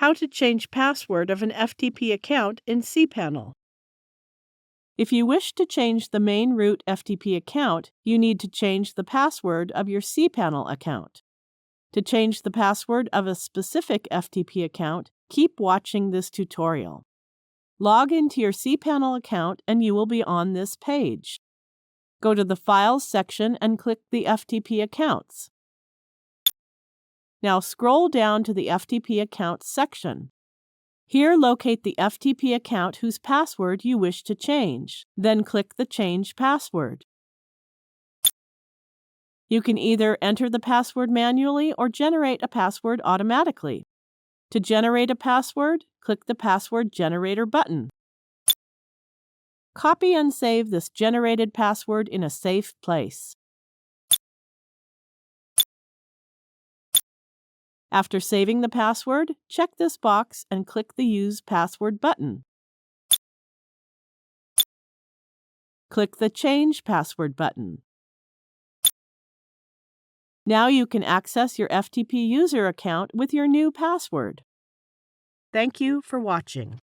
How to change password of an FTP account in cPanel. If you wish to change the main root FTP account, you need to change the password of your cPanel account. To change the password of a specific FTP account, keep watching this tutorial. Log into your cPanel account and you will be on this page. Go to the Files section and click the FTP accounts. Now scroll down to the FTP accounts section. Here locate the FTP account whose password you wish to change. Then click the Change Password. You can either enter the password manually or generate a password automatically. To generate a password, click the Password Generator button. Copy and save this generated password in a safe place. After saving the password, check this box and click the Use Password button. Click the Change Password button. Now you can access your FTP user account with your new password. Thank you for watching.